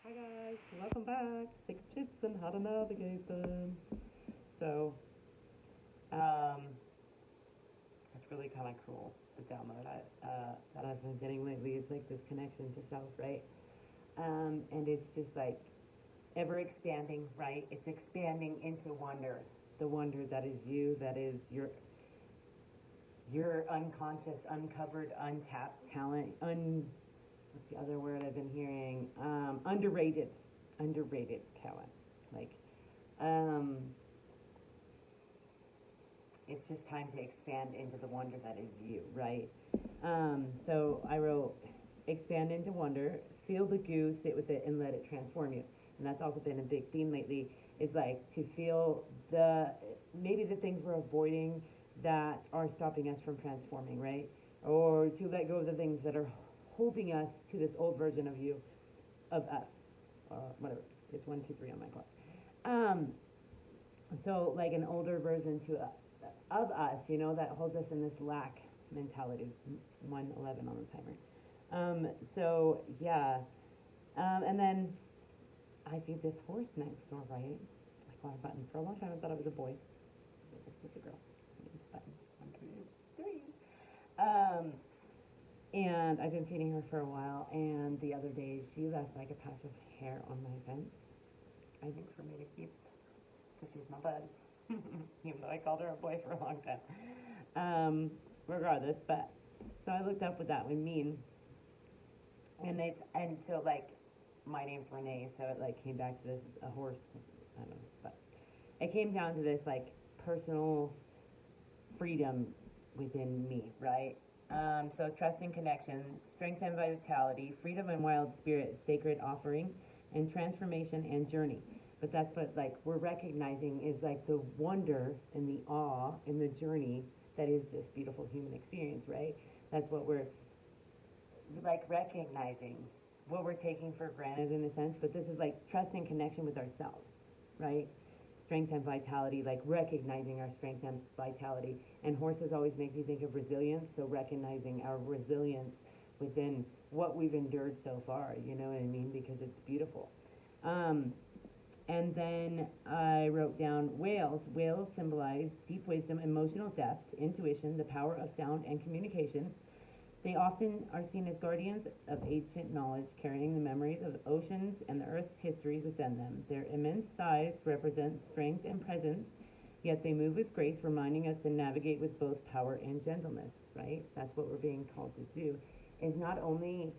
Hi guys, welcome back. Six tips on how to navigate them. So, um, it's really kind of cool. The download that I've been getting lately is like this connection to self, right? And it's just like ever expanding, right? It's expanding into wonder, the wonder that is you, that is your unconscious, uncovered, untapped talent, what's the other word I've been hearing? Underrated talent. Like, um, it's just time to expand into the wonder that is you, right? So I wrote, expand into wonder, feel the goo, sit with it, and let it transform you. And that's also been a big theme lately. Is like to feel maybe the things we're avoiding that are stopping us from transforming, right? Or to let go of the things that are holding us to this old version of you, of us, whatever. It's 1, 2, 3 on my clock. Um, so like an older version of us, that holds us in this lack mentality. 1:11 on the timer. So yeah, and then I see this horse next door, right? I saw a button for a long time. I thought it was a boy. It's a girl. It's a button. 1, 2, 3. And I've been feeding her for a while, and the other day she left like a patch of hair on my fence. I think for me to keep, because she's my bud. Even though I called her a boy for a long time. Regardless, but so I looked up what that would mean, and so like my name's Renee, so it like came back to this a horse. I don't know, but it came down to this like personal freedom within me, right? So trust and connection, strength and vitality, freedom and wild spirit, sacred offering, and transformation and journey. But that's what like we're recognizing is like the wonder and the awe and the journey that is this beautiful human experience, right? That's what we're like recognizing, what we're taking for granted in a sense, but this is like trust and connection with ourselves, right? Strength and vitality, like recognizing our strength and vitality. And horses always make me think of resilience, so recognizing our resilience within what we've endured so far, you know what I mean? Because it's beautiful. Um, and then I wrote down whales. Whales symbolize deep wisdom, emotional depth, intuition, the power of sound and communication. They often are seen as guardians of ancient knowledge, carrying the memories of the oceans and the earth's history within them. Their immense size represents strength and presence, yet they move with grace, reminding us to navigate with both power and gentleness, right? That's what we're being called to do, is not only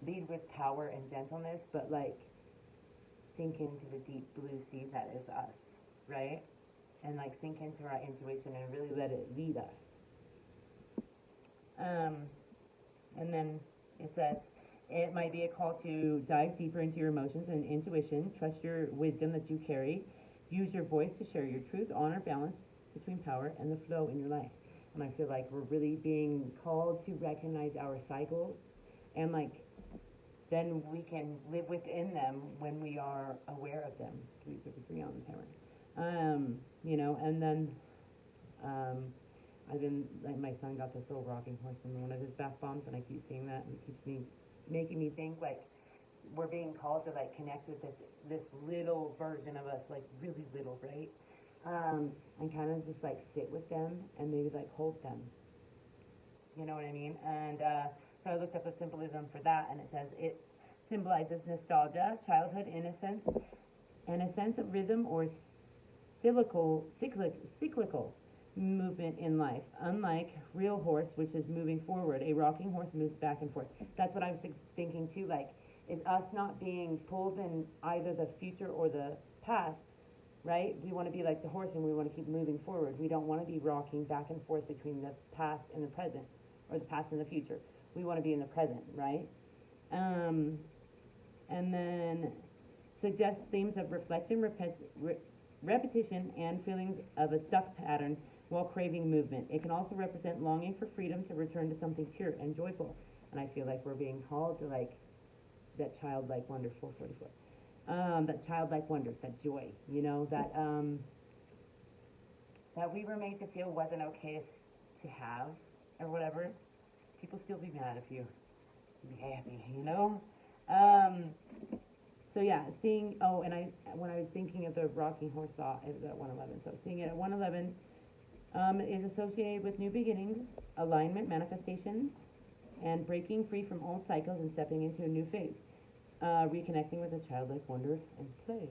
lead with power and gentleness, but like sink into the deep blue sea that is us, right? And like sink into our intuition and really let it lead us. Um, and then it says, it might be a call to dive deeper into your emotions and intuition, trust your wisdom that you carry, use your voice to share your truth, honor balance between power and the flow in your life. And I feel like we're really being called to recognize our cycles, and like then we can live within them when we are aware of them. 3:53 on the timer. And then um, I've been like my son got this little rocking horse from one of his bath bombs, and I keep seeing that, and it keeps me making me think like we're being called to like connect with this little version of us, like really little, right? And kind of just like sit with them and maybe like hold them. You know what I mean? And so I looked up the symbolism for that, and it says it symbolizes nostalgia, childhood innocence, and a sense of rhythm or cyclical movement in life. Unlike real horse, which is moving forward, a rocking horse moves back and forth. That's what I was thinking too. Like, is us not being pulled in either the future or the past, right? We want to be like the horse and we want to keep moving forward. We don't want to be rocking back and forth between the past and the present, or the past and the future. We want to be in the present, right? Um, and then suggest themes of reflection, repetition, and feelings of a stuck pattern while craving movement. It can also represent longing for freedom to return to something pure and joyful. And I feel like we're being called to like that childlike wonder, 444. That childlike wonder, that joy, that we were made to feel wasn't okay to have or whatever. People still be mad if you be happy, Um, yeah, seeing, oh, and when I was thinking of the rocking horse thought, it was at 111. So seeing it at 111 is associated with new beginnings, alignment, manifestations, and breaking free from old cycles and stepping into a new phase. Reconnecting with a childlike wonder and play.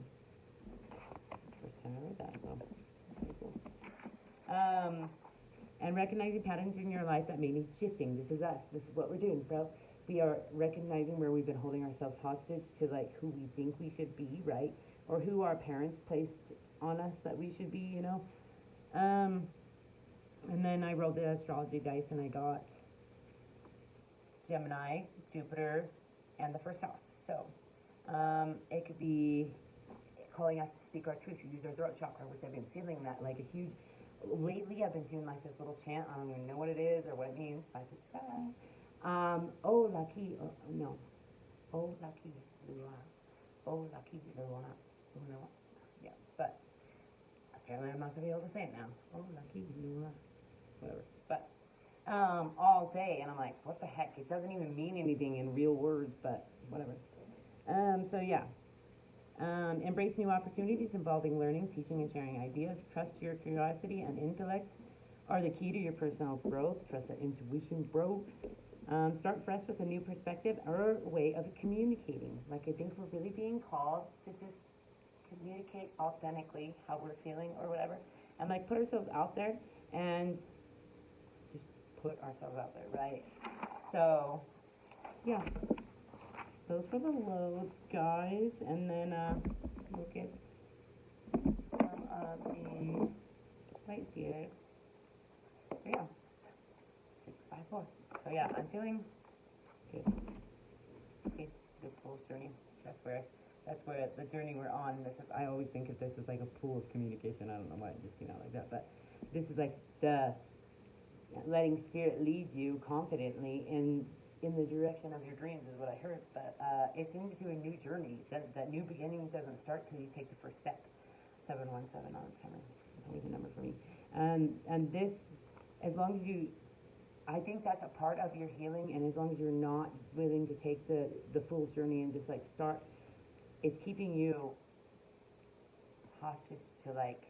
First time I read that, so pretty cool. And recognizing patterns in your life that may need shifting. This is us. This is what we're doing, bro. We are recognizing where we've been holding ourselves hostage to like who we think we should be, right? Or who our parents placed on us that we should be, you know. And then I rolled the astrology dice and I got Gemini, Jupiter, and the first house. So it could be calling us to speak our truth, to use our throat chakra, which I've been feeling that like a huge. Lately, I've been doing like this little chant. I don't even know what it is or what it means. I just, oh, lucky, no. Oh, lucky, Lua. Oh, lucky, Lua. Lua. Yeah, but apparently I'm not going to be able to say it now. Oh, lucky, Lua. Whatever. But all day, and I'm like, what the heck? It doesn't even mean anything in real words, but whatever. So yeah. Embrace new opportunities involving learning, teaching, and sharing ideas. Trust your curiosity and intellect are the key to your personal growth. Trust that intuition, bro. Start fresh with a new perspective or way of communicating. Like, I think we're really being called to just communicate authentically how we're feeling or whatever. And, like, put ourselves out there and just put ourselves out there, right? So, yeah. Those were the loads, guys, and then we'll get some of the lights here. There you go. 654. So yeah, I'm feeling good. It's the fool's journey. That's where the journey we're on. This is, I always think of this as like a pool of communication. I don't know why it just came out like that, but this is like the letting spirit lead you confidently in the direction of your dreams is what I heard, but it's into a new journey. That new beginning doesn't start till you take the first step. 717 on the camera. It's always a number for me. And this, as long as you, I think that's a part of your healing, and as long as you're not willing to take the fool's journey and just like start, it's keeping you hostage to like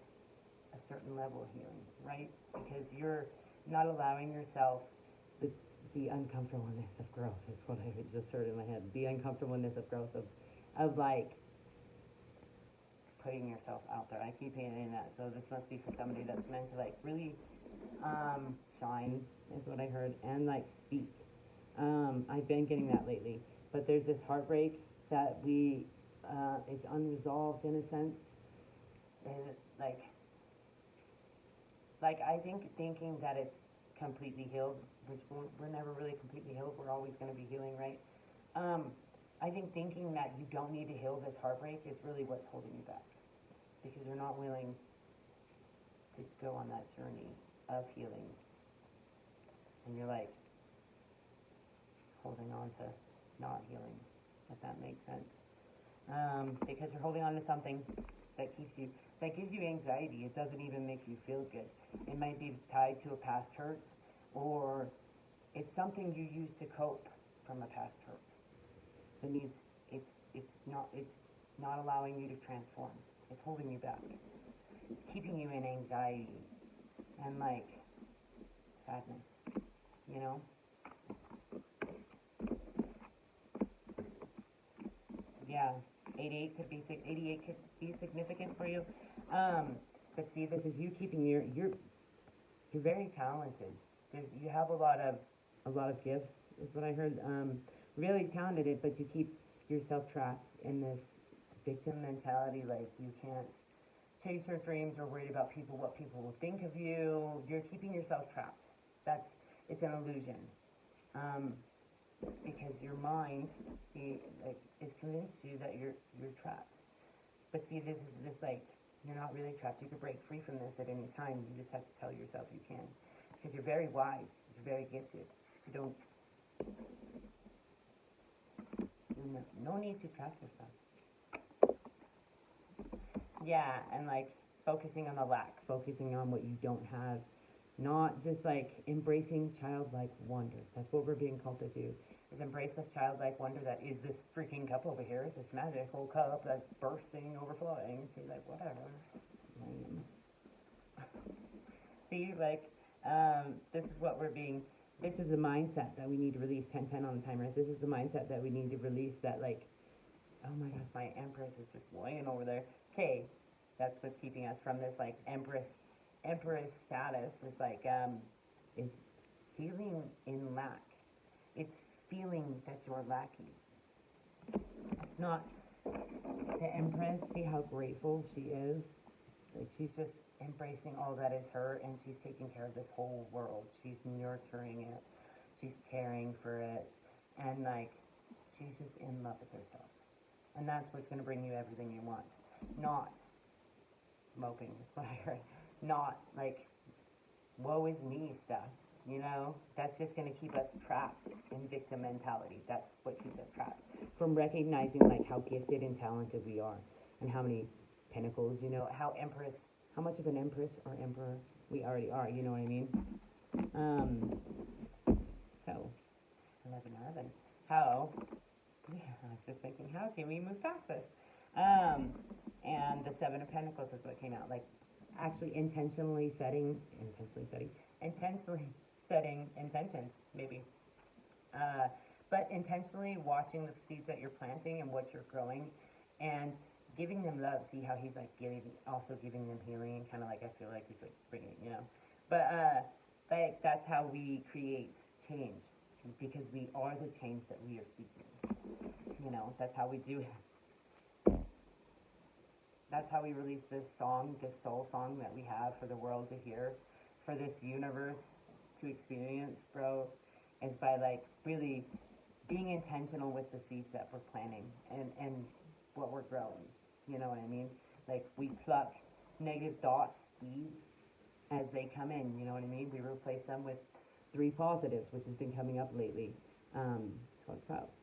a certain level of healing, right? Because you're not allowing yourself the uncomfortableness of growth is what I just heard in my head. The uncomfortableness of growth of like putting yourself out there. I keep hearing that. So this must be for somebody that's meant to like really shine is what I heard and like speak. I've been getting that lately. But there's this heartbreak that it's unresolved in a sense. And it's like I think thinking that it's completely healed, which we're never really completely healed, we're always going to be healing, right? I think thinking that you don't need to heal this heartbreak is really what's holding you back, because you're not willing to go on that journey of healing, and you're like holding on to not healing, if that makes sense, because you're holding on to something that gives you anxiety. It doesn't even make you feel good. It might be tied to a past hurt, or it's something you use to cope from a past hurt. It's not allowing you to transform. It's holding you back. It's keeping you in anxiety and like sadness, you know? Yeah, 88 could be significant for you. But see, this is you keeping you're very talented. You have a lot of gifts, is what I heard. Really talented, but you keep yourself trapped in this victim mentality. Like you can't chase your dreams, or worried about what people will think of you. You're keeping yourself trapped. It's an illusion. Because your mind is convinced you that you're trapped. But see, this like you're not really trapped. You can break free from this at any time. You just have to tell yourself you can, because you're very wise. You're very gifted. You don't. No need to trap yourself. Yeah, and like focusing on the lack, focusing on what you don't have, not just like embracing childlike wonder. That's what we're being called to do. is embrace this childlike wonder that is this freaking cup over here, is this magical cup that's bursting, overflowing. See, like, whatever. Lame. See, like, this is what we're being, this is the mindset that we need to release. 1010 on the timer. This is the mindset that we need to release, that, like, oh my gosh, my empress is just laying over there. Okay, that's what's keeping us from this, like, empress status, is like, is feeling in lack. It's feeling that you're lacking. It's not the empress. See how grateful she is? Like, she's just embracing all that is her, and she's taking care of this whole world. She's nurturing it. She's caring for it. And, like, she's just in love with herself. And that's what's going to bring you everything you want. Not moping, is what I heard. Not, like, woe is me stuff. You know, that's just going to keep us trapped in victim mentality. That's what keeps us trapped. From recognizing, like, how gifted and talented we are, and how many pentacles, you know, how much of an empress or emperor we already are, you know what I mean? So, 11:11. How, yeah, I was just thinking, how can we move past this? And the Seven of Pentacles is what came out, like, actually intentionally setting intentions, maybe. But intentionally watching the seeds that you're planting and what you're growing, and giving them love. See how he's, like, also giving them healing, and kind of, like, I feel like he's, like, bringing, you know. But, like, that's how we create change, because we are the change that we are seeking. You know, that's how we do it. That's how we release this song, this soul song that we have for the world to hear, for this universe to experience, bro, is by, like, really being intentional with the seeds that we're planting, and what we're growing. You know what I mean? Like, we pluck negative thoughts, seeds, as they come in, you know what I mean? We replace them with 3 positives, which has been coming up lately. What's up?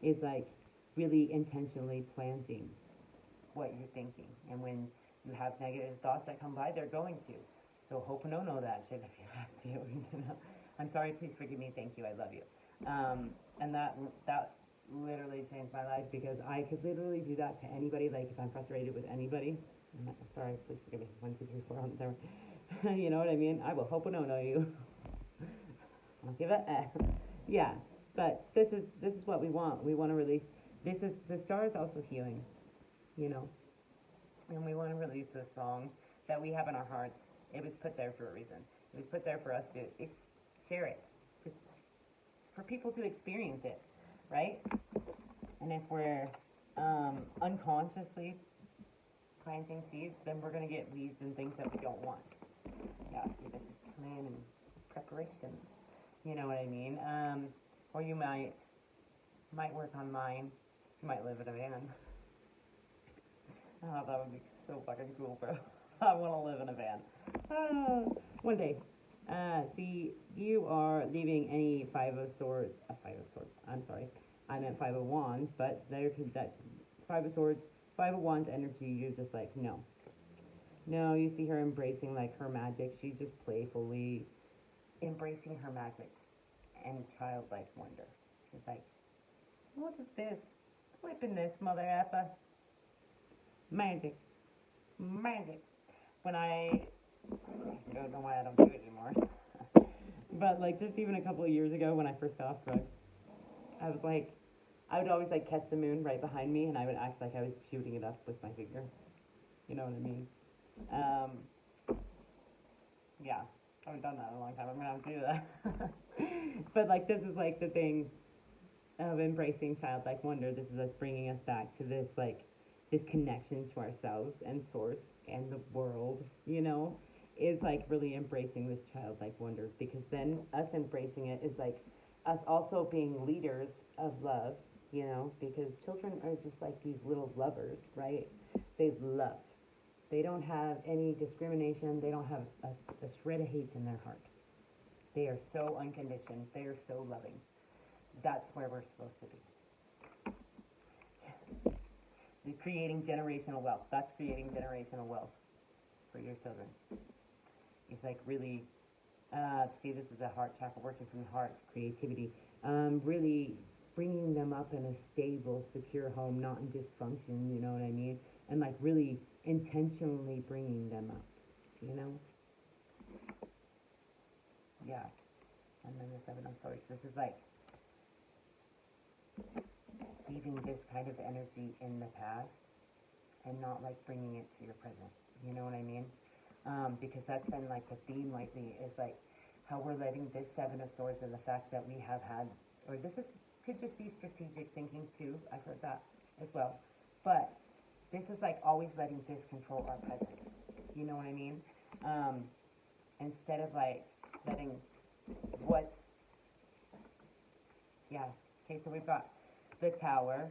Is, like, really intentionally planting what you're thinking. And when you have negative thoughts that come by, they're going to. So ho'oponopono that shit if you have to, you know. I'm sorry, please forgive me, thank you, I love you. And that literally changed my life, because I could literally do that to anybody. Like, if I'm frustrated with anybody, I'm sorry, please forgive me, 1, 2, 3, 4 on the timer. You know what I mean? I will ho'oponopono you. I'll give it yeah. But this is what we want. We want to release. The star is also healing, you know. And we want to release this song that we have in our hearts. It was put there for a reason. It was put there for us to share it, for people to experience it, right? And if we're unconsciously planting seeds, then we're going to get weeds and things that we don't want. Yeah, see, this is plan and preparation. You know what I mean? Or you might work on mine. You might live in a van. Oh, that would be so fucking cool, bro. I want to live in a van. One day. See, you are leaving any Five of Swords, I'm sorry. I meant Five of Wands, but that Five of Swords, Five of Wands energy, you're just like, no. No, you see her embracing, like, her magic. She's just playfully embracing her magic and childlike wonder. She's like, what is this? Flipping this, mother effer. Magic. When I don't know why I don't do it anymore. But, like, just even a couple of years ago when I first got off drugs, I would always, like, catch the moon right behind me, and I would act like I was shooting it up with my finger. You know what I mean? Yeah, I haven't done that in a long time. I'm gonna have to do that. But, like, this is, like, the thing of embracing childlike wonder. This is us bringing us back to this, like, this connection to ourselves and source and the world, you know, is, like, really embracing this childlike wonder, because then us embracing it is, like, us also being leaders of love, you know, because children are just like these little lovers, right? They love. They don't have any discrimination. They don't have a shred of hate in their heart. They are so unconditioned. They are so loving. That's where we're supposed to be. You're creating generational wealth. That's creating generational wealth for your children. It's like really, see, this is a heart chakra, working from the heart, creativity. really bringing them up in a stable, secure home, not in dysfunction, you know what I mean? And like really intentionally bringing them up, you know? Yeah. And then the Seven of Swords. This is like leaving this kind of energy in the past and not like bringing it to your present. You know what I mean? Because that's been like the theme lately is like how we're letting this Seven of Swords and the fact that we have had, or this is could just be strategic thinking too. I've heard that as well. But this is like always letting this control our present. You know what I mean? Um, Instead of like letting what, yeah. Okay, so we've got the Tower,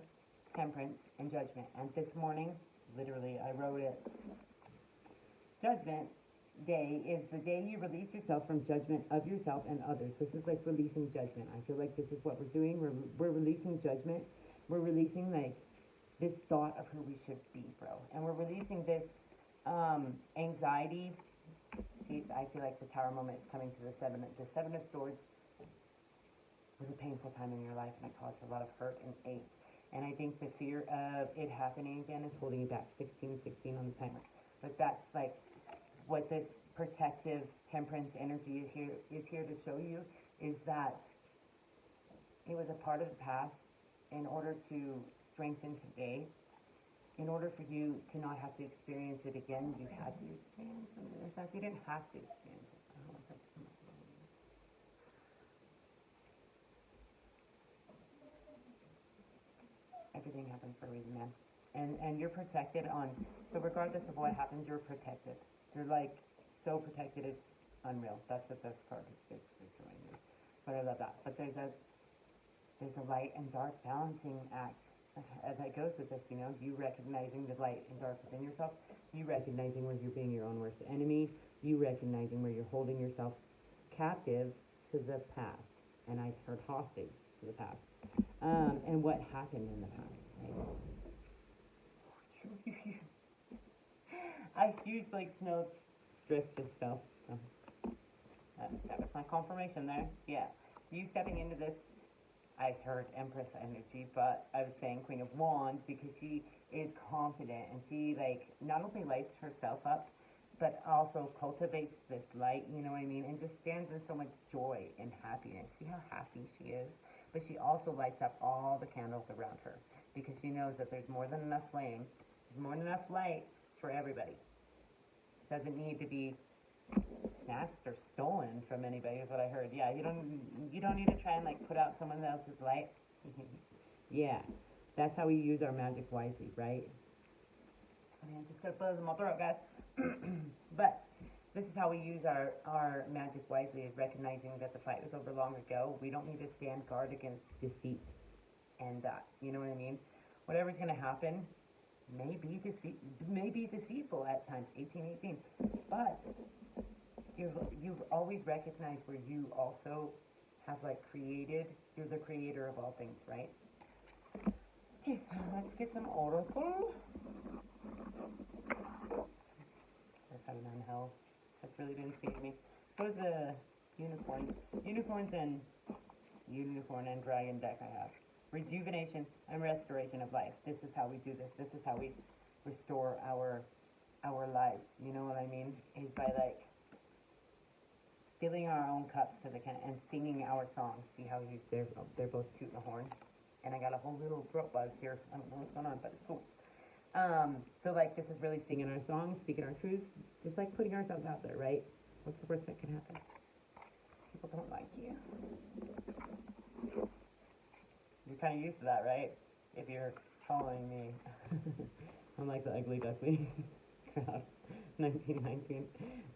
Temperance, and Judgment. And this morning, literally, I wrote it. Judgment Day is the day you release yourself from judgment of yourself and others. This is like releasing judgment. I feel like this is what we're doing. We're releasing judgment. We're releasing like this thought of who we should be, bro. And we're releasing this anxiety. See, I feel like the Tower moment is coming to the Seven of Swords was a painful time in your life and it caused a lot of hurt and ache. And I think the fear of it happening again is holding you back. 16 on the timer. But that's like what this protective temperance energy is here to show you is that it was a part of the past. In order to strengthen today, in order for you to not have to experience it again, you had to experience it. In fact, you didn't have to experience it. I don't want that to come up. Everything happens for a reason, man. And you're protected on, so regardless of what happens, you're protected. You're like so protected, it's unreal. That's what this card is basically showing you. But I love that. But there's a light and dark balancing act that goes with this, you know, you recognizing the light and dark within yourself, you recognizing where you're being your own worst enemy, you recognizing where you're holding yourself captive to the past, and I heard hostage to the past, and what happened in the past, right? I huge like snow drift just fell. So that was my confirmation there. Yeah, you stepping into this. I heard Empress energy, but I was saying Queen of Wands because she is confident and she like not only lights herself up, but also cultivates this light. You know what I mean? And just stands in so much joy and happiness. See how happy she is. But she also lights up all the candles around her because she knows that there's more than enough flame, there's more than enough light for everybody. Doesn't need to be snatched or stolen from anybody is what I heard. Yeah, you don't need to try and like put out someone else's light. Yeah, that's how we use our magic wisely, right? I mean, I'm just gonna buzz in my throat, guys. But this is how we use our magic wisely, is recognizing that the fight was over long ago. We don't need to stand guard against defeat and you know what I mean? Whatever's gonna happen may be deceitful at times, 1818. But you've always recognized where you also have like created, you're the creator of all things, right? Okay, so let's get some oracle. That's how nine hell. That's really been feeding me. So is the unicorn. Unicorn and dragon deck I have. Rejuvenation and restoration of life. This is how we do this. This is how we restore our lives. You know what I mean? Is by like filling our own cups to the and singing our songs. See how they're both tooting a horn, and I got a whole little throat buzz here. I don't know what's going on, but it's cool. So like this is really singing our songs, speaking our truths, just like putting ourselves out there, right? What's the worst that can happen? People don't like you. You're kind of used to that, right? If you're following me. I'm like the ugly duckling crowd. 1919.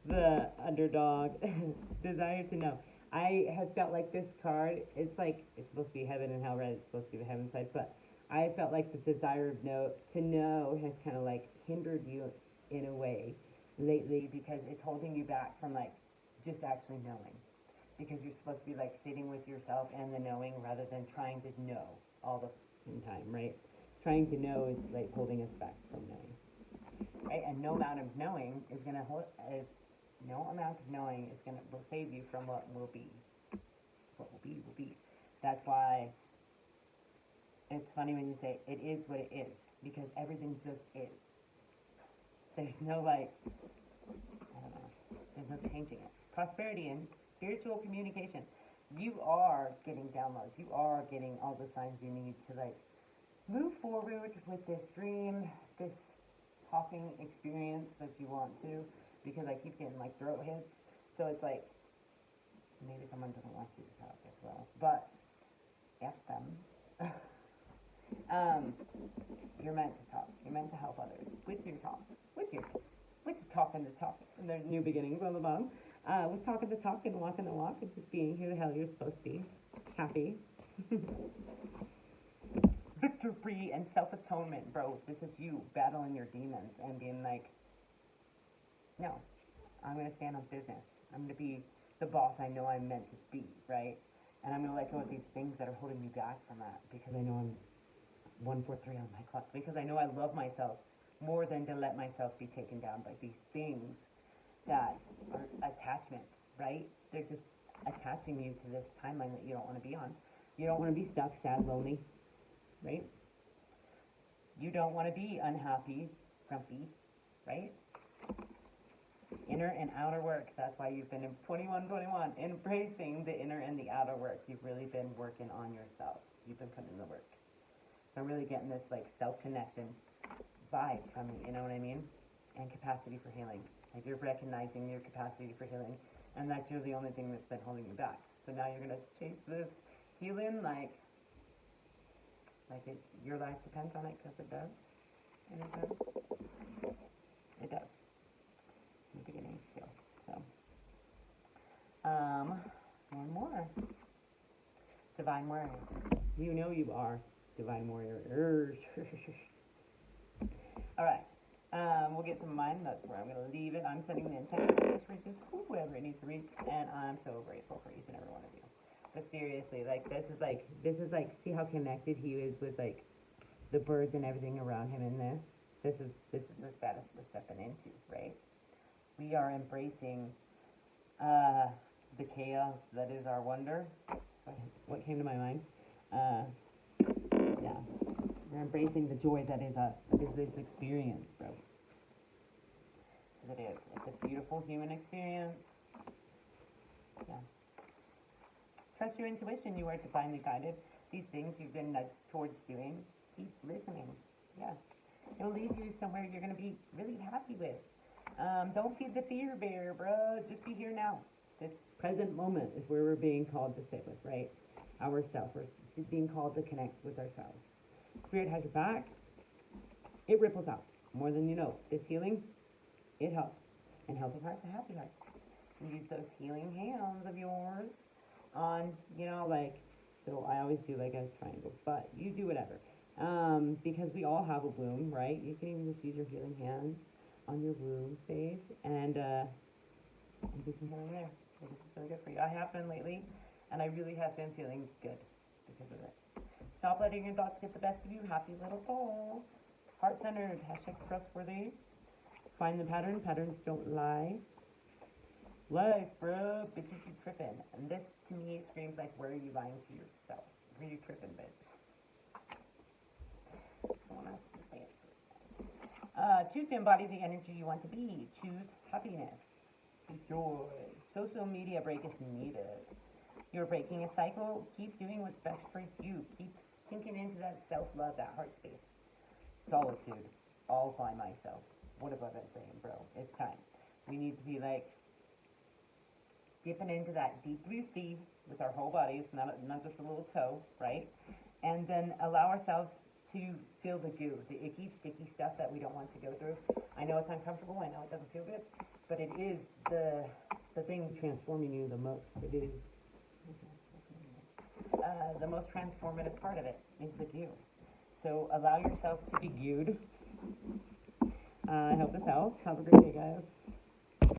The underdog. Desire to know. I have felt like this card, it's like, it's supposed to be heaven and hell, right? It's supposed to be the heaven side, but I felt like the desire of to know has kind of like hindered you in a way lately because it's holding you back from like just actually knowing. Because you're supposed to be like sitting with yourself and the knowing rather than trying to know all the time, right? Trying to know is like holding us back from knowing. Right? And no amount of knowing is gonna will save you from what will be. What will be will be. That's why it's funny when you say it is what it is, because everything just is. There's no like, I don't know, there's no changing it. Prosperity and spiritual communication. You are getting downloads. You are getting all the signs you need to like move forward with this dream, this talking experience that you want to, because I keep getting like throat hits. So it's like, maybe someone doesn't want you to talk as well, but F them. You're meant to talk. You're meant to help others with your talk, with talking the talk. And there's new beginnings on the bottom. With talking the talk and walking the walk, and just being who the hell you're supposed to be. Happy. Victory and self-atonement, bro. This is you battling your demons and being like, no, I'm going to stand on business. I'm going to be the boss I know I'm meant to be, right? And I'm going to let go of these things that are holding me back from that, because I know I'm 143 on my clock, because I know I love myself more than to let myself be taken down by these things that are attachments, right? They're just attaching you to this timeline that you don't want to be on. You don't want to be stuck, sad, lonely, right? You don't want to be unhappy, grumpy, right? Inner and outer work. That's why you've been in 2121, embracing the inner and the outer work. You've really been working on yourself. You've been putting in the work. So I'm really getting this like self-connection vibe from you, you know what I mean? And capacity for healing. Like you're recognizing your capacity for healing, and that you're the only thing that's been holding you back. So now you're gonna chase this healing like your life depends on it, because it does, and it does. It does. In the beginning, still. So, one more. Divine warrior. You know you are divine warrior. All right. We'll get to mine. That's where I'm going to leave it. I'm setting the intention for this reaches whoever it needs to reach, and I'm so grateful for each and every one of you. But seriously, like this is like see how connected he is with like the birds and everything around him in this. This is the status we're stepping into, right? We are embracing the chaos that is our wonder. What came to my mind? Yeah. We're embracing the joy that is us, that is this experience, bro. Because it is. It's a beautiful human experience. Yeah. Trust your intuition. You are divinely guided. These things you've been nudged towards doing, keep listening. Yeah. It'll lead you somewhere you're going to be really happy with. Don't feed the fear bear, bro. Just be here now. This present moment is where we're being called to sit with, right? Ourselves. We're being called to connect with ourselves. Spirit has your back. It ripples out more than you know. This healing, it helps. And healthy hearts are happy hearts. Use those healing hands of yours on, so I always do like a triangle, but you do whatever. Because we all have a wound, right? You can even just use your healing hands on your wound space and do some healing there. This is really good for you. I have been lately, and I really have been feeling good because of it. Stop letting your thoughts get the best of you. Happy little souls. Heart-centered. #trustworthy. Find the pattern. Patterns don't lie. Life, bro. Bitches, you tripping. And this, to me, screams like, where are you lying to yourself? Where are you tripping, bitch? Someone else to say it. Choose to embody the energy you want to be. Choose happiness. Choose joy. Social media break is needed. You're breaking a cycle. Keep doing what's best for you. Keep sinking into that self-love, that heart space. Solitude. All by myself. What have I been saying, bro? It's time. We need to be like dipping into that deep blue sea with our whole bodies, not just a little toe, right? And then allow ourselves to feel the goo, the icky, sticky stuff that we don't want to go through. I know it's uncomfortable. I know it doesn't feel good, but it is the thing transforming you the most. It is the most transformative part of it is the goo. So allow yourself to be gooed. I hope this helps. Have a great day, guys.